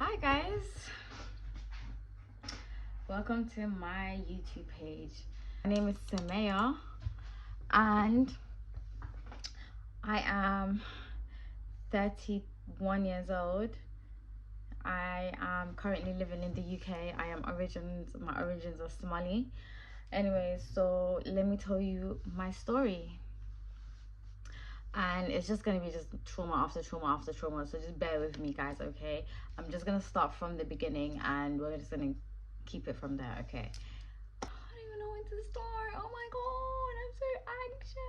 Hi guys, welcome to my YouTube page. My name is Sumaia and I am 31 years old. I am currently living in the UK. My origins are Somali. Anyways, so let me tell you my story. And it's just gonna be just trauma after trauma after trauma, so just bear with me guys, okay? I'm just gonna start from the beginning and we're just gonna keep it from there, okay? I don't even know when to start. Oh my god, I'm so anxious.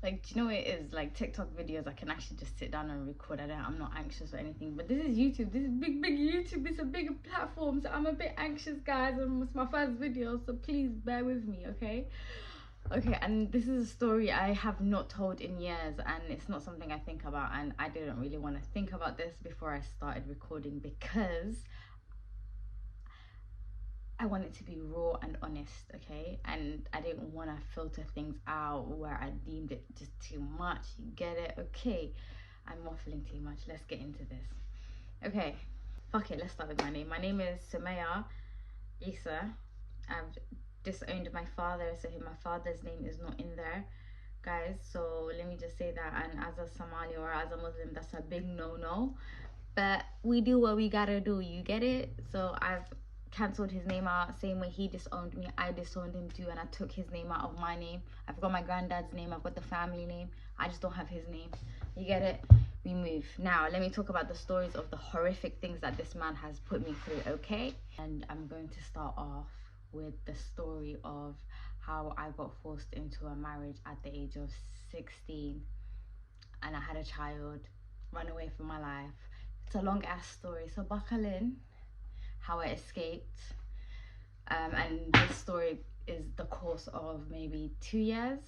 Like, do you know what it is? Like TikTok videos, I can actually just sit down and record. I'm not anxious or anything. But this is YouTube. This is big YouTube. It's a big platform. So I'm a bit anxious, guys. And it's my first video. So please bear with me, okay? Okay, and this is a story I have not told in years. And it's not something I think about. And I didn't really want to think about this before I started recording because I want it to be raw and honest, okay? And I didn't want to filter things out where I deemed it just too much. You get it? Okay, I'm waffling too much. Let's get into this. Okay, fuck it, let's start with my name. My name is Sumaia Isa. I've disowned my father, so my father's name is not in there, guys. So let me just say that. And as a Somali or as a Muslim, that's a big no-no. But we do what we gotta do, you get it? So I've cancelled his name out. Same way he disowned me, I disowned him too, and I took his name out of my name. I've got my granddad's name, I've got the family name, I just don't have his name. You get it? We move. Now let me talk about the stories of the horrific things that this man has put me through, okay? And I'm going to start off with the story of how I got forced into a marriage at the age of 16 and I had a child, run away from my life. It's a long ass story, so buckle in. How I escaped, and this story is the course of maybe 2 years,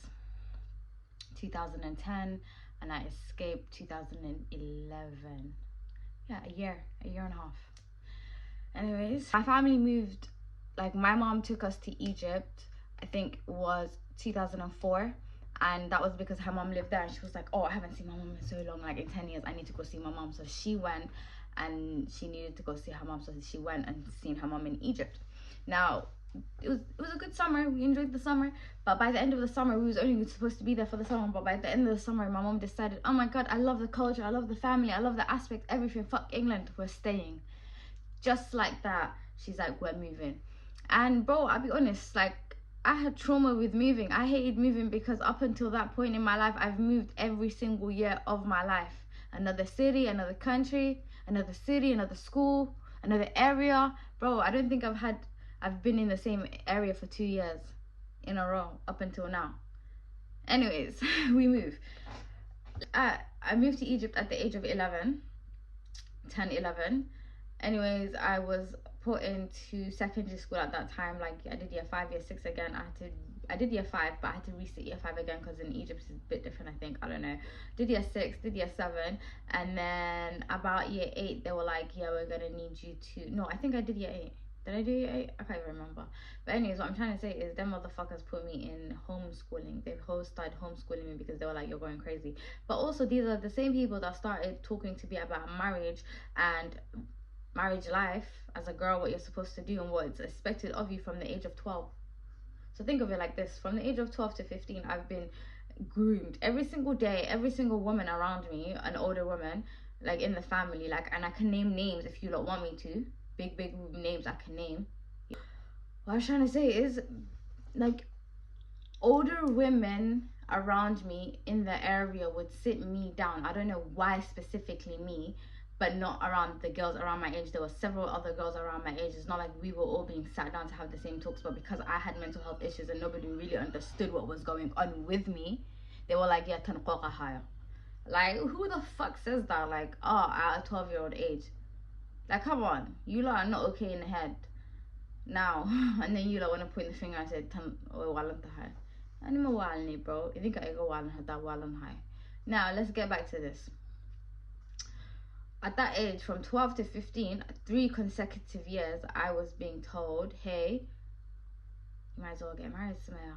2010, and I escaped 2011. Yeah, a year and a half. Anyways, my family moved, like my mom took us to Egypt, I think it was 2004, and that was because her mom lived there and she was like, oh, I haven't seen my mom in so long, like in 10 years I need to go see my mom. So she went and she needed to go see her mom, so she went and seen her mom in Egypt. Now it was a good summer, we enjoyed the summer, but by the end of the summer, we was only supposed to be there for the summer, but by the end of the summer my mom decided, oh my god, I love the culture, I love the family, I love the aspect, everything, fuck England, we're staying. Just like that, she's like, we're moving. And bro, I'll be honest, like I had trauma with moving. I hated moving because up until that point in my life, I've moved every single year of my life. Another city, another country, another city, another school, another area. Bro, I don't think I've been in the same area for 2 years in a row up until now. Anyways, we move. I moved to Egypt at the age of 11. Anyways, I was put into secondary school at that time. Like I did year 5, year 6 again. I did year 5, but I had to resit year 5 again because in Egypt it's a bit different, I think. I don't know. Did year 6, did year 7, and then about year 8 they were like, yeah, we're gonna need you to, no, I think I did year 8. Did I do year 8? I can't even remember. But anyways, what I'm trying to say is them motherfuckers put me in homeschooling. They've started homeschooling me because they were like, you're going crazy. But also these are the same people that started talking to me about marriage and marriage life as a girl, what you're supposed to do and what's expected of you from the age of 12. So think of it like this: from the age of 12 to 15, I've been groomed every single day. Every single woman around me, an older woman, like in the family, like, and I can name names if you don't want me to. Big names I can name. What I was trying to say is, like, older women around me in the area would sit me down. I don't know why specifically me, but not around the girls around my age. There were several other girls around my age. It's not like we were all being sat down to have the same talks, but because I had mental health issues and nobody really understood what was going on with me, they were like, yeah, tanqoqa haya. Like, who the fuck says that? Like, oh, at a 12-year-old age. Like, come on, you lot are not okay in the head now. And then you lot want to point the finger and say, bro. You think I go high. Now let's get back to this. At that age, from 12 to 15, 3 consecutive years, I was being told, hey, you might as well get married, Sumaia.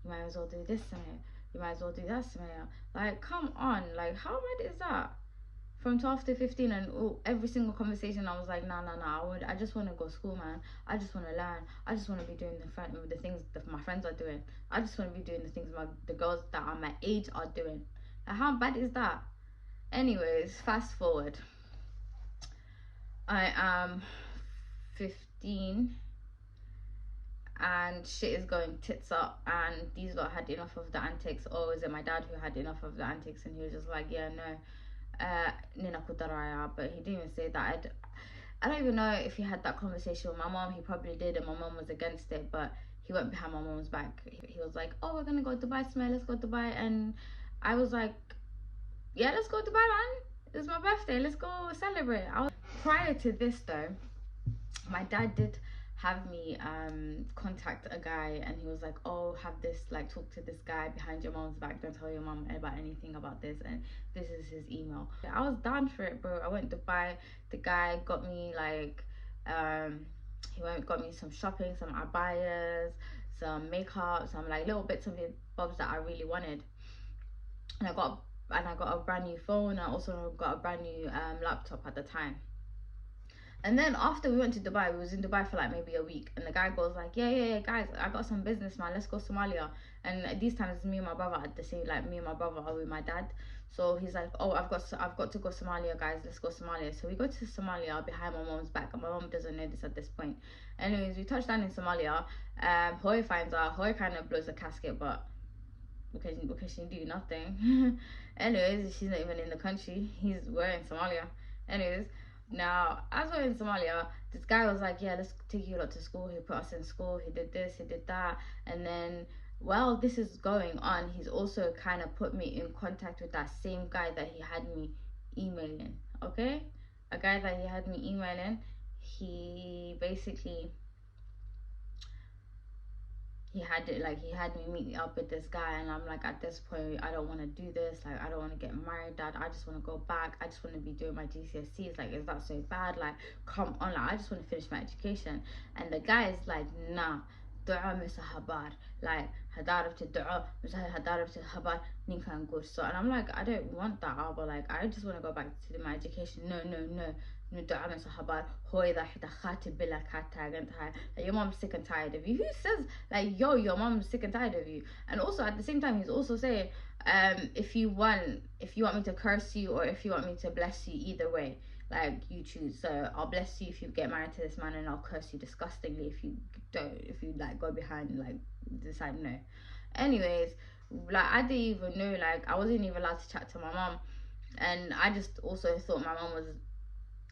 You might as well do this, Sumaia. you might as well do that, Sumaia. Like, come on, like, how mad is that? From 12 to 15, and every single conversation I was like, nah, I just want to go to school, man. I just want to learn. I just want to be doing the things that my friends are doing. I just want to be doing the things the girls that are my age are doing. Like, how bad is that? Anyways, fast forward, I am 15 and shit is going tits up, and these lot had enough of the antics. Or was it my dad who had enough of the antics, and he was just like, yeah, no, Nina Kutaraya, but he didn't even say that. I don't even know if he had that conversation with my mom. He probably did, and my mom was against it, but he went behind my mom's back. He was like, oh, we're gonna go to Dubai, Smell, let's go to Dubai. And I was like, yeah, let's go to Dubai, man. It's my birthday, let's go celebrate. Prior to this though, my dad did have me contact a guy, and he was like, oh, have this, like, talk to this guy behind your mom's back, don't tell your mom about anything about this, and this is his email. I was down for it, bro. I went to Dubai. The guy got me like got me some shopping, some abayas, some makeup, some like little bits of bobs that I really wanted. And I got a brand new phone. I also got a brand new laptop at the time. And then after we went to Dubai, we was in Dubai for like maybe a week, and the guy goes like, yeah, guys, I got some business, man. Let's go Somalia. And these times me and my brother at the same, like me and my brother are with my dad. So he's like, oh, I've got to go Somalia, guys. Let's go Somalia. So we go to Somalia behind my mom's back, and my mom doesn't know this at this point. Anyways, we touch down in Somalia. Hoy finds out. Hoy kind of blows a casket, but because she do nothing. Anyways, she's not even in the country. We're in Somalia. Anyways. Now, as we're in Somalia, this guy was like, yeah, let's take you lot to school. He put us in school. He did this, he did that. And then, while this is going on, he's also kind of put me in contact with that same guy that he had me emailing. Okay? A guy that he had me emailing. He basically... he had me meet up with this guy, and I'm like, at this point, I don't want to do this. Like, I don't want to get married, dad. I just want to go back. I just want to be doing my GCSEs. Like, is that so bad? Like, come on. Like, I just want to finish my education. And the guy is like, nah, dua misa habar. Like, hadarab to dua, hadarab to habar, ninkan good. So, and I'm like, I don't want that, but like, I just want to go back to my education. No. Your mom's sick and tired of you. Who says like, yo, your mom's sick and tired of you? And also at the same time, he's also saying, if you want me to curse you, or if you want me to bless you, either way, like, you choose. So I'll bless you if you get married to this man, and I'll curse you disgustingly if you like go behind and like decide no. Anyways, like, I didn't even know, like, I wasn't even allowed to chat to my mom. And I just also thought my mom was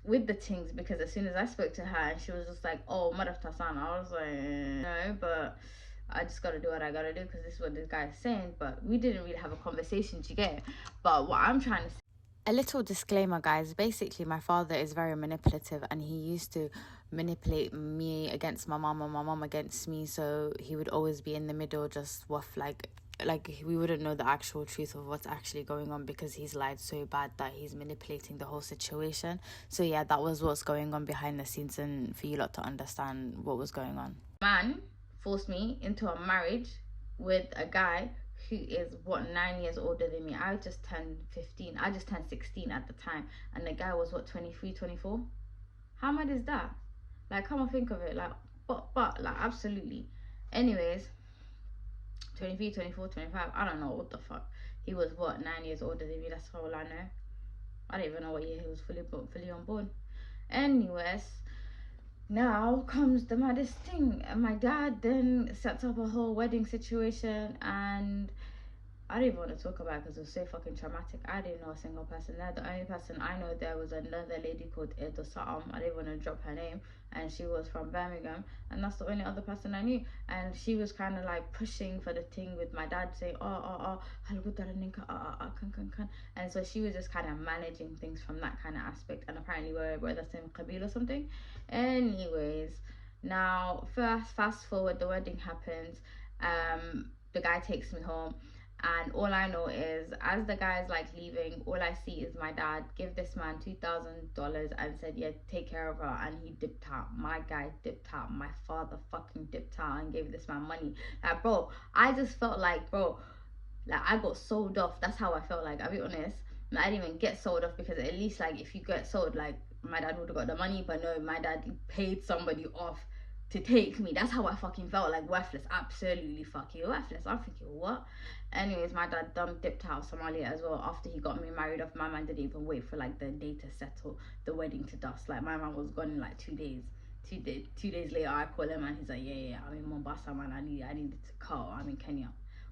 with the things, because as soon as I spoke to her, she was just like, oh, Maraf Tasan. I was like, no, but I just gotta do what I gotta do, because this is what this guy is saying. But we didn't really have a conversation, to get. But what I'm trying to say, a little disclaimer, guys. Basically, my father is very manipulative, and he used to manipulate me against my mom and my mom against me. So he would always be in the middle, just like we wouldn't know the actual truth of what's actually going on, because he's lied so bad that he's manipulating the whole situation. So yeah, that was what's going on behind the scenes, and for you lot to understand what was going on. Man forced me into a marriage with a guy who is 9 years older than me. I just turned 15. I just turned 16 at the time, and the guy was 23, 24. How mad is that? Like, come on, think of it. Like, but like, absolutely. Anyways, 23, 24, 25, I don't know what the fuck. He was 9 years older than me. That's all I know. I don't even know what year he was fully on board. Anyways, now comes the maddest thing. My dad then sets up a whole wedding situation, and I don't even want to talk about it because it was so fucking traumatic. I didn't know a single person there. The only person I know there was another lady called Edo Sa'am. I didn't want to drop her name, and she was from Birmingham, and that's the only other person I knew. And she was kind of like pushing for the thing with my dad, saying, and so she was just kind of managing things from that kind of aspect. And apparently we're the same Qabil or something. Anyways, now fast forward, the wedding happens. The guy takes me home. And all I know is, as the guy's like leaving, all I see is my dad give this man $2,000 and said, yeah, take care of her. And he dipped out. My guy dipped out. My father fucking dipped out and gave this man money. Like, bro, I just felt like, bro, Like, I got sold off. That's how I felt. Like, I'll be honest, I didn't even get sold off, because at least, like, if you get sold, like, my dad would have got the money. But no, my dad paid somebody off to take me. That's how I fucking felt. Like, worthless, absolutely fucking worthless. I'm thinking, what? Anyways, my dad done dipped out of Somalia as well after he got me married off. My man didn't even wait for like the day to settle, the wedding to dust. Like, my man was gone in like 2 days. 2 days later, I call him and he's like, yeah, I'm in Mombasa, man. I needed to call. I'm in Kenya.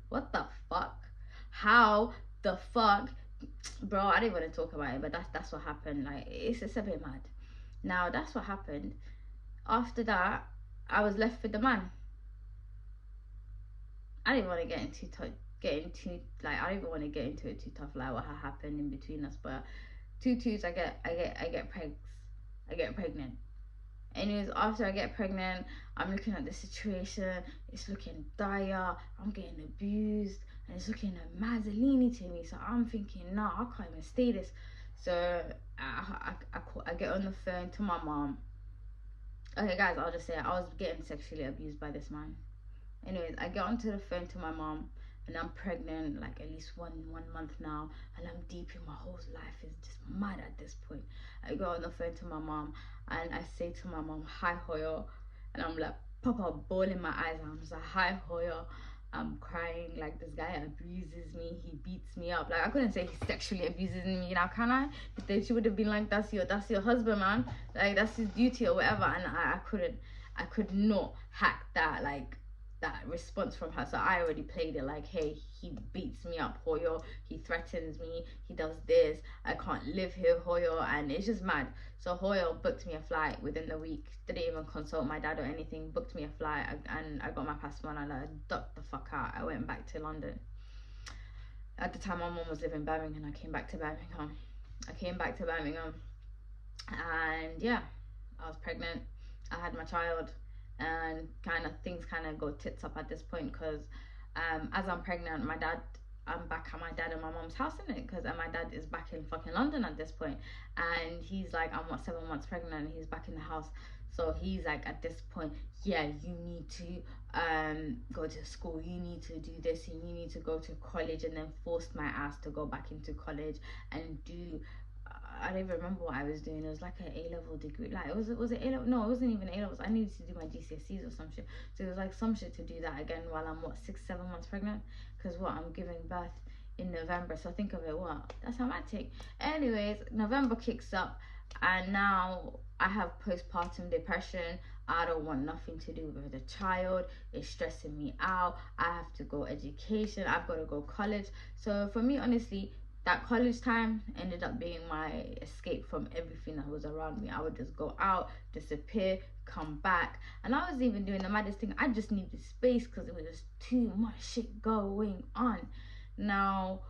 What the fuck? How the fuck, bro? I didn't want to talk about it, but that's what happened. Like, it's a bit mad. Now, that's what happened. After that, I was left with the man. I didn't want to get into like, I don't even want to get into it too tough, like what happened in between us. But two twos, I get pregnant. Anyways, after I get pregnant, I'm looking at the situation. It's looking dire. I'm getting abused, and it's looking mazzolini to me. So I'm thinking, nah, I can't even stay this. So I get on the phone to my mom. Okay, guys, I'll just say it. I was getting sexually abused by this man. Anyways, I get onto the phone to my mom, and I'm pregnant, like at least one month now, and I'm deep in my whole life is just mad at this point. I go on the phone to my mom, and I say to my mom, hi Hoyo, and I'm like, Papa, ball in my eyes, and I'm just like, hi Hoyo. I'm crying, like, this guy abuses me, he beats me up. Like, I couldn't say he sexually abuses me now, can I? If she would have been like, that's your husband, man, like, that's his duty or whatever. And I could not hack that, like, that response from her. So I already played it like, hey, he beats me up, Hoyo, he threatens me, he does this, I can't live here, Hoyo. And it's just mad. So Hoyo booked me a flight within the week, didn't even consult my dad or anything, booked me a flight, and I got my passport, and I ducked the fuck out. I went back to London. At the time, my mom was living in Birmingham. I came back to Birmingham, and yeah, I was pregnant, I had my child. And things kind of go tits up at this point, because as I'm pregnant, I'm back at my dad and my mom's house, in it, because my dad is back in fucking London at this point, and he's like, I'm 7 months pregnant, and he's back in the house. So he's like, at this point, yeah, you need to go to school, you need to do this, and you need to go to college, and then forced my ass to go back into college and do, I don't even remember what I was doing. It was like an A-level degree. Like, was it A-level? No, it wasn't even A-levels. I needed to do my GCSEs or some shit. So it was like some shit to do that again while I'm 6-7 months pregnant, because I'm giving birth in November. So think of it, that's traumatic. Anyways, November kicks up, and now I have postpartum depression. I don't want nothing to do with the child. It's stressing me out. I have to go education. I've got to go college. So for me, honestly, that college time ended up being my escape from everything that was around me. I would just go out, disappear, come back. And I was even doing the maddest thing. I just needed space, because it was just too much shit going on. Now,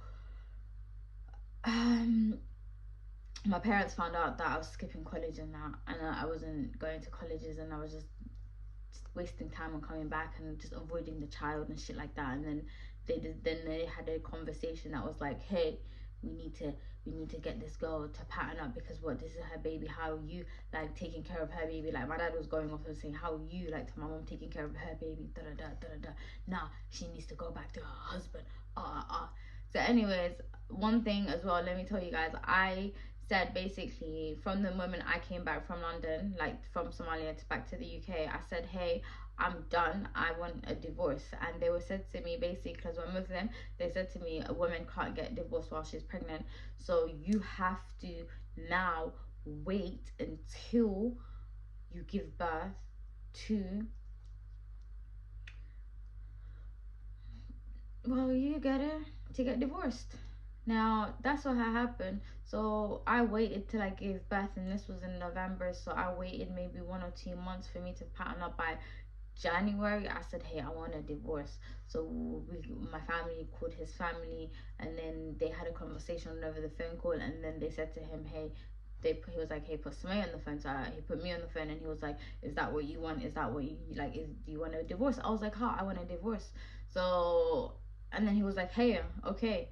my parents found out that I was skipping college and that, and I wasn't going to colleges, and I was just wasting time on coming back and just avoiding the child and shit like that. And then they had a conversation that was like, hey, we need to get this girl to pattern up, because this is her baby. How are you, like, taking care of her baby? Like, my dad was going off and saying, how are you, like, to my mom, taking care of her baby, Nah, she needs to go back to her husband. So anyways, one thing as well, let me tell you guys, I said, basically, from the moment I came back from London, like from Somalia to back to the UK, I said, hey, I'm done, I want a divorce. And they were said to me, basically, because we're Muslim, they said to me, a woman can't get divorced while she's pregnant, so you have to now wait until you give birth to, well, you get it, to get divorced. Now, that's what had happened. So I waited till I gave birth, and this was in November, so I waited maybe 1 or 2 months for me to pattern up. By January, I said, hey, I want a divorce. So my family called his family, and then they had a conversation over the phone call, and then they said to him, hey, he was like, hey, put Sumaia on the phone. So he put me on the phone, and he was like, is that what you want? Is that what you like? Do you want a divorce? I was like, I want a divorce. So, and then he was like, hey, okay.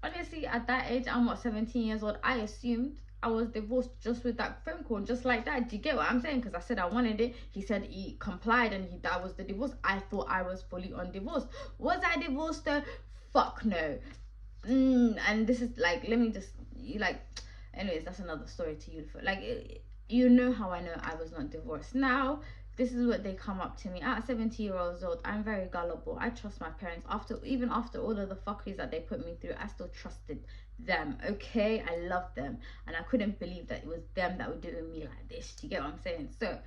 Honestly, at that age, I'm 17 years old. I assumed I was divorced just with that phone call, just like that. Do you get what I'm saying? Because I said I wanted it. He said he complied, and that was the divorce. I thought I was fully on divorce. Was I divorced though? fuck no. And this is like, let me just, you like, anyways, that's another story to you. Like, you know how I know I was not divorced. Now this is what they come up to me at 70 years old. I'm very gullible. I trust my parents. Even after all of the fuckeries that they put me through, I still trusted them. Okay, I loved them, and I couldn't believe that it was them that were doing me like this. Do you get what I'm saying? So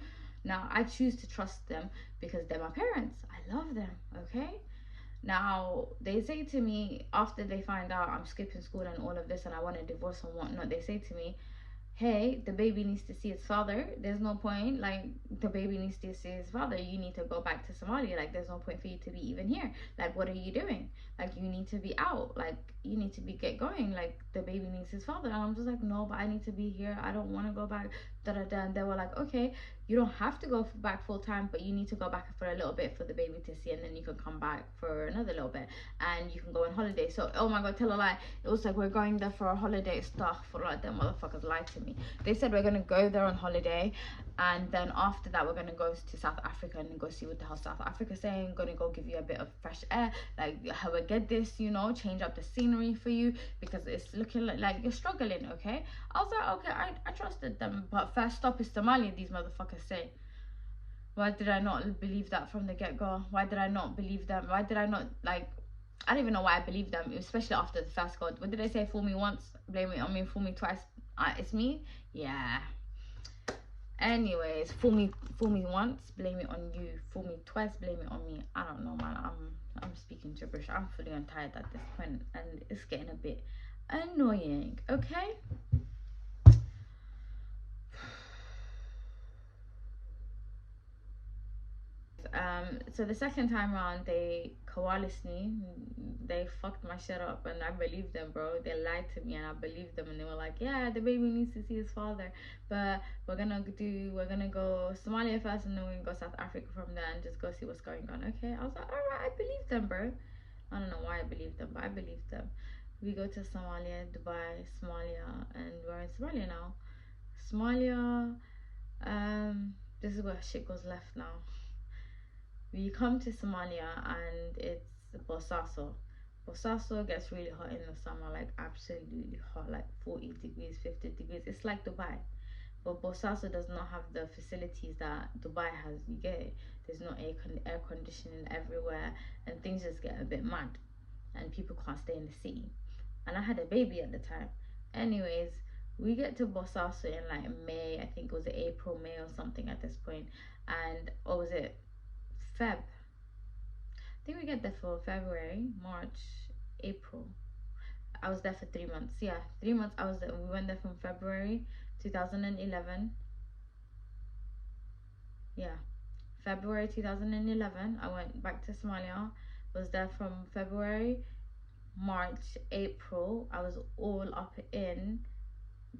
now I choose to trust them because they're my parents. I love them. Okay. Now, they say to me, after they find out I'm skipping school and all of this and I want a divorce and whatnot, they say to me, hey, the baby needs to see its father. There's no point. Like, the baby needs to see his father. You need to go back to Somalia. Like, there's no point for you to be even here. Like, what are you doing? Like, you need to be out. Like, you need to get going. Like, the baby needs his father. And I'm just like, no, but I need to be here. I don't want to go back. Da da da. And they were like, okay, you don't have to go back full time, but you need to go back for a little bit for the baby to see, and then you can come back for another little bit, and you can go on holiday. So, oh my god, tell a lie. It was like, we're going there for a holiday. Stuff for like, them motherfuckers lied to me. They said we're gonna go there on holiday, and then after that we're gonna go to South Africa and go see what the hell South Africa's saying. Gonna go give you a bit of fresh air, like how we get this, you know, change up the scenery for you because it's looking like you're struggling. Okay, I was like, okay, I trusted them, but first stop is Somalia. These motherfuckers say. Why did I not believe that from the get-go? Why did I not believe them? Why did I not, like, I don't even know why I believed them, especially after the first God. What did they say? Fool me once, blame it on me. Fool me twice, it's me. Yeah. Anyways, fool me once, blame it on you. Fool me twice, blame it on me. I don't know, man. I'm speaking gibberish. I'm fully untied at this point, and it's getting a bit annoying. Okay. So the second time around, they coalesced me. They fucked my shit up, and I believed them, bro. They lied to me, and I believed them. And they were like, "Yeah, the baby needs to see his father, but we're gonna go Somalia first, and then we're gonna go South Africa from there, and just go see what's going on." Okay, I was like, "All right, I believe them, bro." I don't know why I believed them, but I believed them. We go to Somalia, Dubai, Somalia, and we're in Somalia now. Somalia. This is where shit goes left now. We come to Somalia and it's Bosaso. Bosaso gets really hot in the summer, like absolutely hot, like 40 degrees, 50 degrees. It's like Dubai. But Bosaso does not have the facilities that Dubai has. You get it? There's no air conditioning everywhere, and things just get a bit mad, and people can't stay in the city. And I had a baby at the time. Anyways, we get to Bosaso in like May. I think it was April, May or something at this point. And what was it? Feb. I think we get there for February, March, April. I was there for 3 months. Yeah, 3 months. I was there. We went there from February 2011. Yeah, February 2011. I went back to Somalia. Was there from February, March, April. I was all up in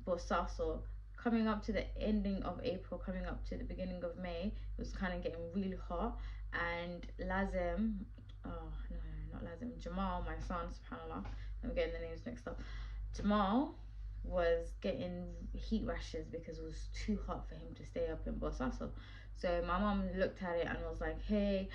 Bosaso. Coming up to the ending of April, coming up to the beginning of May, it was kind of getting really hot. And Lazim, oh no, not Lazim, Jamal, my son, subhanAllah, I'm getting the names mixed up. Jamal was getting heat rashes because it was too hot for him to stay up in Bosaso. So my mom looked at it and was like, hey,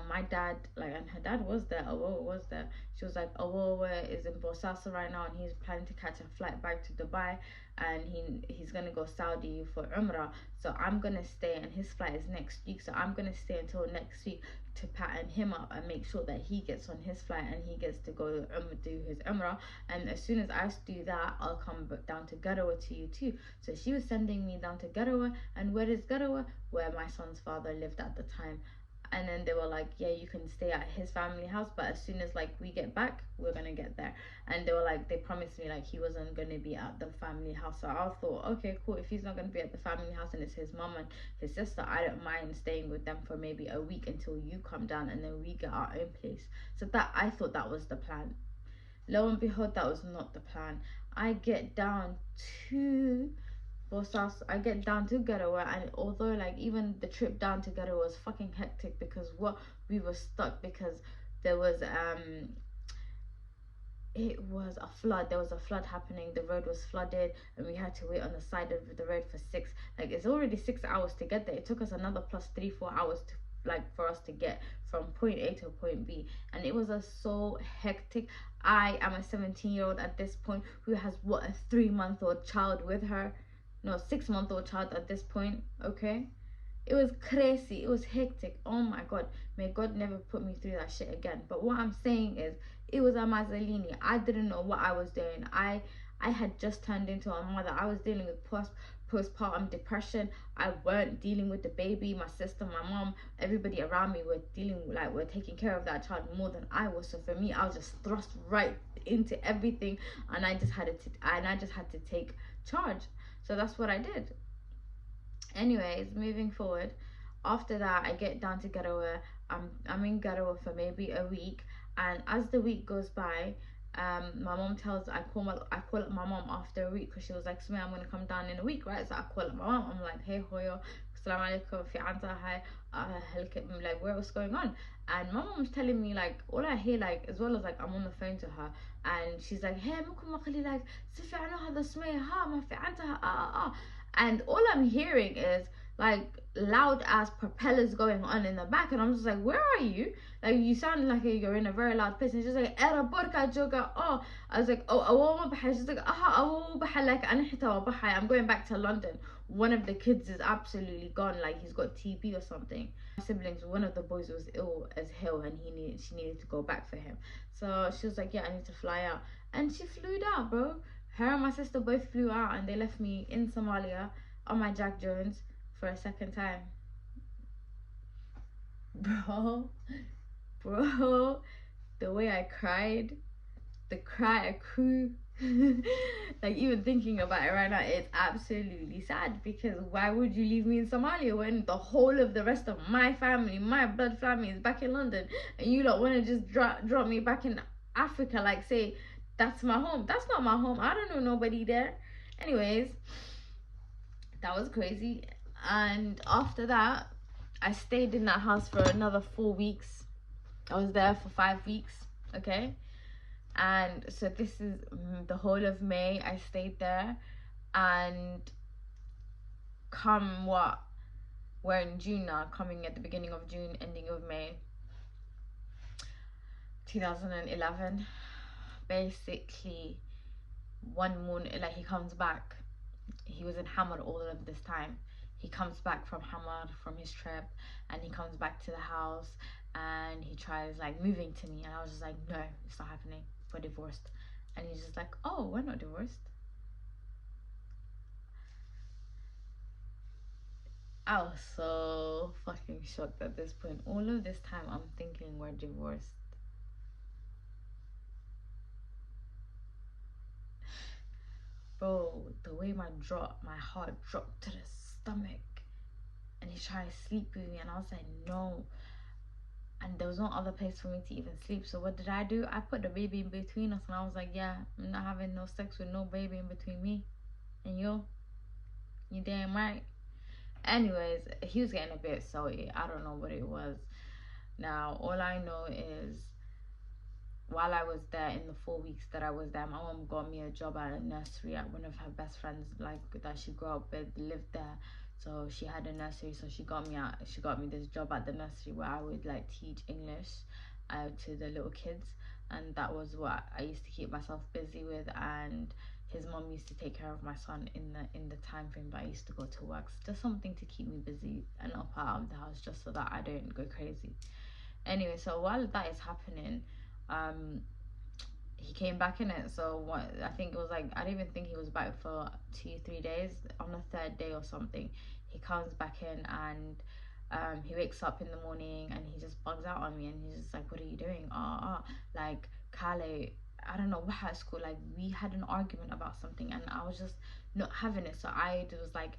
my dad, like, and her dad was there, Awoa was there. She was like, Awoa is in Bosaso right now and he's planning to catch a flight back to Dubai, and he's gonna go Saudi for Umrah. So I'm gonna stay, and his flight is next week. So I'm gonna stay until next week to pattern him up and make sure that he gets on his flight and he gets to go do his Umrah. And as soon as I do that, I'll come down to Garawa to you too. So she was sending me down to Garawa. And where is Garawa? Where my son's father lived at the time. And then they were like, yeah, you can stay at his family house, but as soon as like we get back, we're gonna get there. And they were like, they promised me like he wasn't gonna be at the family house. So I thought, okay, cool, if he's not gonna be at the family house and it's his mom and his sister, I don't mind staying with them for maybe a week until you come down, and then we get our own place. So that, I thought that was the plan. Lo and behold, that was not the plan. I get down to Bosas, I get down to Garawa, and although like even the trip down to Garawa was fucking hectic because we were stuck because there was it was a flood. There was a flood happening. The road was flooded, and we had to wait on the side of the road for it's already 6 hours to get there. It took us another plus 3-4 hours like for us to get from point A to point B. And it was so hectic. I am a 17-year-old at this point who has what, a 3-month-old child with her. No, 6-month-old child at this point. Okay, it was crazy. It was hectic. Oh my god. May God never put me through that shit again. But what I'm saying is, it was a Mazzolini. I didn't know what I was doing. I had just turned into a mother. I was dealing with postpartum depression. I weren't dealing with the baby. My sister, my mom, everybody around me were taking care of that child more than I was. So for me, I was just thrust right into everything, and I just had to take charge. So that's what I did. Anyways, moving forward, after that I get down to Garowe. I'm in Garowe for maybe a week, and as the week goes by, my mom I call up my mom after a week, because she was like, Sumaya, I'm gonna come down in a week, right? So I call up my mom. I'm like, hey Hoyo, Assalamu alaikum, fi anta, hi, like, what's going on? And my mom's telling me, like, all I hear, like, as well as like I'm on the phone to her, and she's like, hey ممكن ما أخلي like سفي عنو هذا سمية ها ما في عندها and all I'm hearing is like loud ass propellers going on in the back, and I'm just like, where are you? Like, you sound like you're in a very loud place. And she's like, era burka joga. Oh, I was like, oh, she's like, like I'm going back to London. One of the kids is absolutely gone, like he's got TB or something. My siblings, one of the boys was ill as hell, and she needed to go back for him. So she was like, yeah, I need to fly out, and she flew out, bro. Her and my sister both flew out, and they left me in Somalia on my Jack Jones for a second time. Bro, the way I cried, the cry I crew, like, even thinking about it right now, it's absolutely sad, because why would you leave me in Somalia when the whole of the rest of my family, my blood family, is back in London, and you don't want to just drop me back in Africa, like, say that's my home? That's not my home. I don't know nobody there. Anyways, that was crazy. And after that, I stayed in that house for another 4 weeks. I was there for 5 weeks, okay? And so this is the whole of May I stayed there. And come what? We're in June now, coming at the beginning of June, ending of May 2011. Basically, one morning, like, he comes back. He was in Hamar all of this time. He comes back from Hamar, from his trip, and he comes back to the house, and he tries like moving to me, and I was just like, no, it's not happening, we're divorced. And he's just like, oh, we're not divorced. I was so fucking shocked at this point. All of this time I'm thinking we're divorced. Bro, the way my heart dropped to the stomach, and he tried to sleep with me, and I was like, no. And there was no other place for me to even sleep. So what did I do? I put the baby in between us, and I was like, yeah, I'm not having no sex with no baby in between me and you damn right. Anyways, he was getting a bit salty. I don't know what it was. Now all I know is, while I was there, in the 4 weeks that I was there, my mom got me a job at a nursery at one of her best friends, like, that she grew up with, lived there. So she had a nursery, so she got me this job at the nursery where I would like teach English to the little kids, and that was what I used to keep myself busy with. And his mom used to take care of my son in the time frame that I used to go to work. So just something to keep me busy and up out of the house, just so that I don't go crazy. Anyway, so while that is happening, he came back in it. So what, I think it was like, I don't even think he was back for 2-3 days. On the 3rd day or something, he comes back in, and he wakes up in the morning, and he just bugs out on me, and he's just like, what are you doing? Like, Kale, I don't know what high school, like, we had an argument about something, and I was just not having it. So I was like,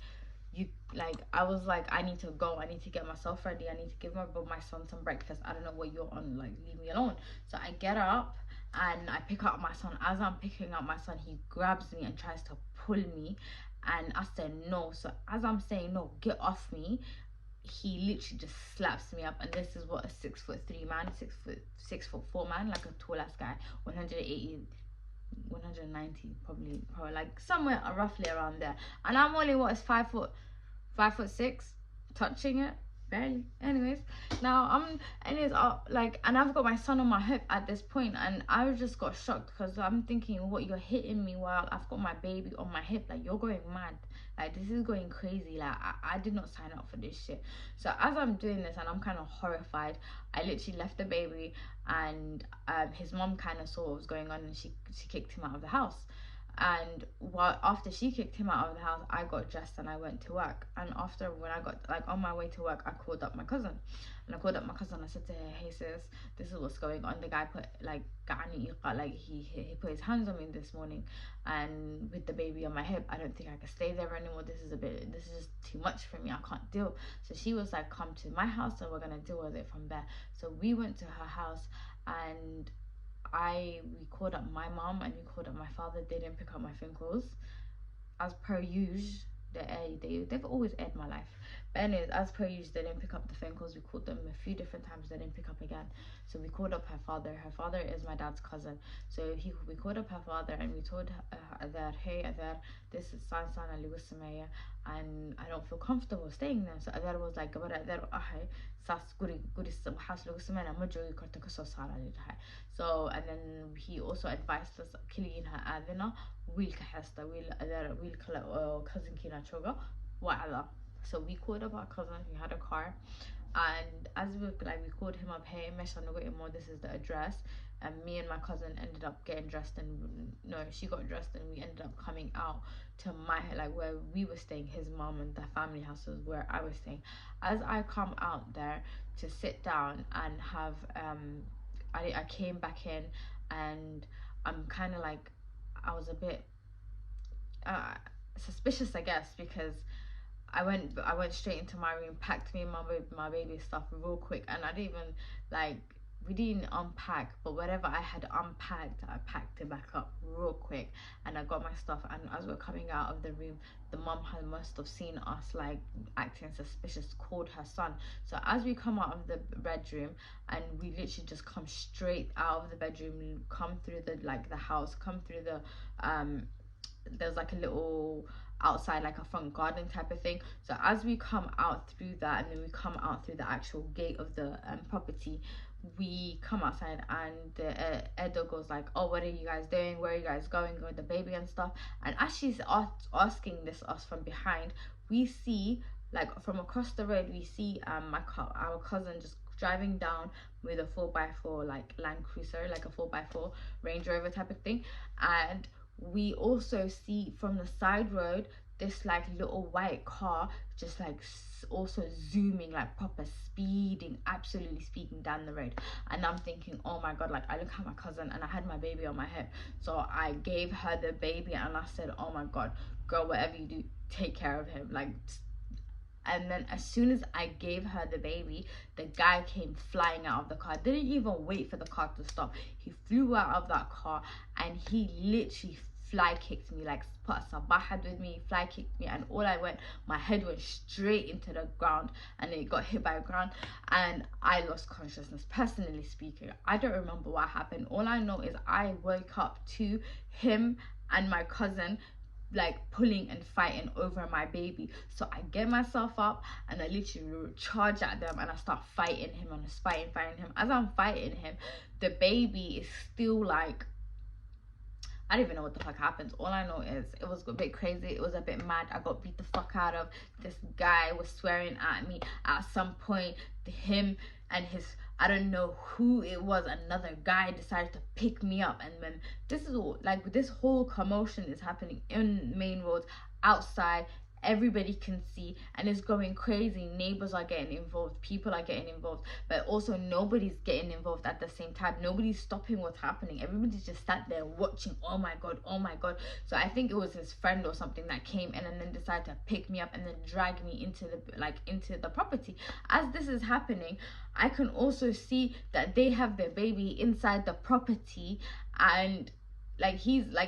I was like, I need to go, I need to get myself ready, I need to give my son some breakfast, I don't know what you're on, like, leave me alone. So I get up and I pick up my son. As I'm picking up my son, he grabs me and tries to pull me, and I said no. So as I'm saying no, get off me, he literally just slaps me up. And this is what a 6'3" man, 6'4" man, like a tall ass guy, 180, 190, probably like somewhere roughly around there. And I'm only, what, is 5'6", touching it. barely. Anyways, now and I've got my son on my hip at this point, and I just got shocked because I'm thinking, what, you're hitting me while I've got my baby on my hip? Like, you're going mad. Like, this is going crazy. Like, I did not sign up for this shit. So as I'm doing this and I'm kind of horrified, I literally left the baby, and his mom kind of saw what was going on, and she kicked him out of the house. And after she kicked him out of the house, I got dressed and I went to work. And after, when I got like on my way to work, I called up my cousin. And I said to her, hey sis, this is what's going on. The guy put like he put his hands on me this morning, and with the baby on my hip, I don't think I can stay there anymore. This is just too much for me. I can't deal. So she was like, come to my house and we're gonna deal with it from there. So we went to her house, and we called up my mom and we called up my father. They didn't pick up my phone calls. As per usual, they've always aired my life. But anyways, as per usual, they didn't pick up the phone calls. We called them a few different times. They didn't pick up again. So we called up her father. Her father is my dad's cousin. So we called up her father and we told her that, hey, Adar, this is IseeSumaia, and I don't feel comfortable staying there. So Adar was like, so, and then he also advised us killing her adina cousin kina choga wa'ala. So we called up our cousin. We had a car, and as we called him up, hey, this is the address. And me and my cousin ended up getting dressed, and no, she got dressed, and we ended up coming out to where we were staying. His mom and the family house was where I was staying. As I come out there to sit down and have I came back in, and I'm kind of like, I was a bit suspicious, I guess, because I went straight into my room, packed me and my baby stuff real quick, and I didn't even we didn't unpack, but whatever I had unpacked, I packed it back up real quick, and I got my stuff. And as we're coming out of the room, the mom must have seen us like acting suspicious, called her son. So as we come out of the bedroom, and we literally just come straight out of the bedroom, come through the house, come through the there's like a little outside, like a front garden type of thing. So as we come out through that, and then we come out through the actual gate of the property, we come outside, and the Edo goes like, oh, what are you guys doing? Where are you guys going with the baby and stuff? And as she's asking us from behind, we see, like, from across the road, we see our cousin just driving down with a 4x4 like Land Cruiser, like a 4x4 Range Rover type of thing. And we also see from the side road this like little white car just like also zooming, like proper speeding, absolutely speeding down the road. And I'm thinking, oh my god, like I look at my cousin, and I had my baby on my hip, so I gave her the baby, and I said, oh my god, girl, whatever you do, take care of him, like. And then as soon as I gave her the baby, the guy came flying out of the car. Didn't even wait for the car to stop. He flew out of that car, and he literally fly kicked me, like put a sabahad with me, fly kicked me, and my head went straight into the ground, and it got hit by the ground, and I lost consciousness. Personally speaking, I don't remember what happened. All I know is I woke up to him and my cousin like pulling and fighting over my baby. So I get myself up, and I literally charge at them, and I start fighting him, and I fighting him. As I'm fighting him, the baby is still like, I don't even know what the fuck happens. All I know is it was a bit crazy. It was a bit mad. I got beat the fuck out of. This guy was swearing at me. At some point, him and his, I don't know who it was, another guy decided to pick me up. And then this whole commotion is happening in main roads, outside. Everybody can see, and it's going crazy. Neighbors are getting involved, people are getting involved, but also nobody's getting involved at the same time. Nobody's stopping what's happening. Everybody's just sat there watching. Oh my god, oh my god. So I think it was his friend or something that came in and then decided to pick me up and then drag me into the property. As this is happening, I can also see that they have their baby inside the property, and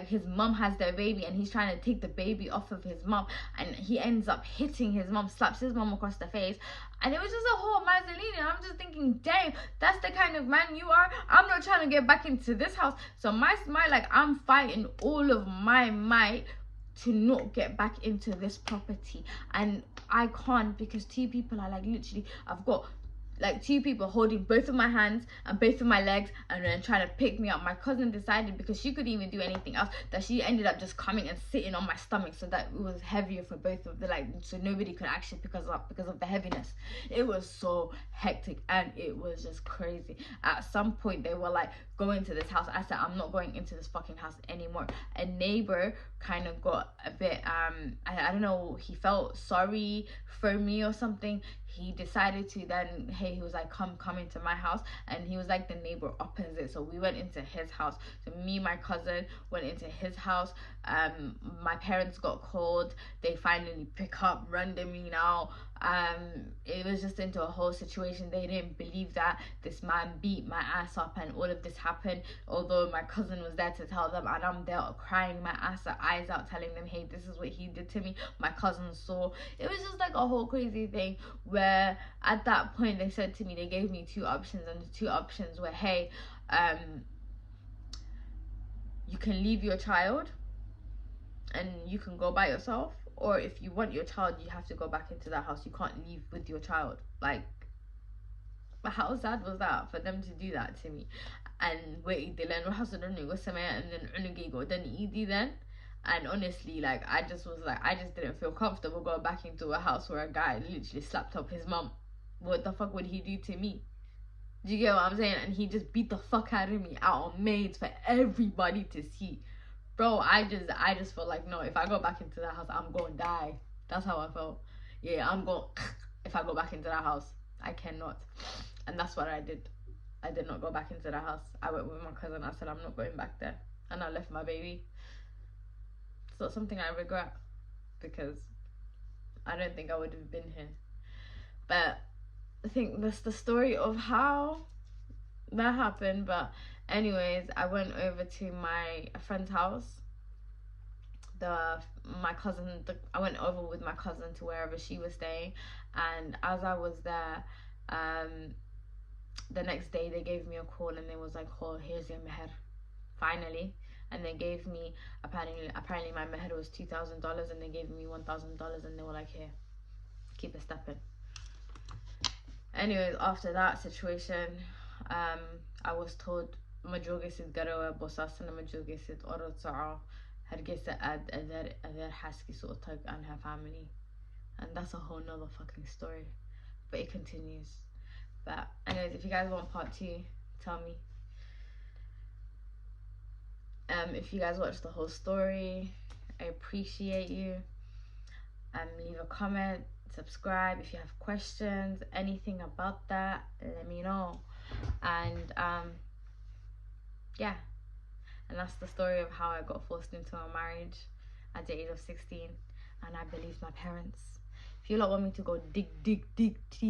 his mom has their baby, and he's trying to take the baby off of his mom, and he ends up hitting his mom, slaps his mom across the face, and it was just a whole mazalini. And I'm just thinking, damn, that's the kind of man you are. I'm not trying to get back into this house. So I'm fighting all of my might to not get back into this property. And I can't, because two people are like, literally, I've got like two people holding both of my hands and both of my legs and then trying to pick me up. My cousin decided, because she couldn't even do anything else, that she ended up just coming and sitting on my stomach, so that it was heavier for both of the, like, so nobody could actually pick us up because of the heaviness. It was so hectic and it was just crazy. At some point they were like, go into this house. I said, I'm not going into this fucking house anymore. A neighbor kind of got a bit I don't know, he felt sorry for me or something. He decided to then, hey, he was like, come into my house. And he was like the neighbor opposite, so we went into his house. So me, my cousin went into his house. My parents got called. They finally pick up, run to me now. It was just into a whole situation. They didn't believe that this man beat my ass up and all of this happened, although my cousin was there to tell them, and I'm there crying my eyes out, telling them, hey, this is what he did to me. My cousin saw. It was just like a whole crazy thing, where at that point they said to me, they gave me two options, and the two options were, hey, you can leave your child and you can go by yourself, or if you want your child, you have to go back into that house. You can't leave with your child. Like, how sad was that for them to do that to me? And wait, they learn and then and honestly, like, I just didn't feel comfortable going back into a house where a guy literally slapped up his mum. What the fuck would he do to me? Do you get what I'm saying? And he just beat the fuck out of me out on maids for everybody to see. Bro, I just felt like, no, if I go back into that house, I'm gonna die. That's how I felt. Yeah, I'm going if I go back into that house, I cannot. And that's what I did. I did not go back into the house. I went with my cousin. I said, I'm not going back there. And I left my baby. It's not something I regret, because I don't think I would have been here. But I think that's the story of how that happened. But anyways, I went over to my friend's house. I went over with my cousin to wherever she was staying. And as I was there, the next day they gave me a call and they was like, oh, here's your meher, finally. And they gave me, apparently my meher was $2,000, and they gave me $1,000, and they were like, here, keep it stepping. Anyways, after that situation, I was told majogesid garawa bosasana majogesid orotsa'a hargeysa adher haski sootag and her family. And that's a whole nother fucking story, but it continues. But anyways, if you guys want part 2, tell me. If you guys watch the whole story, I appreciate you. Leave a comment, subscribe. If you have questions, anything about that, let me know. And yeah, and that's the story of how I got forced into a marriage at the age of 16, and I believed my parents. If you lot want me to go dig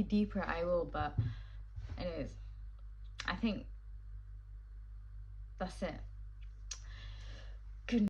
deeper, I will. But anyways, I think that's it.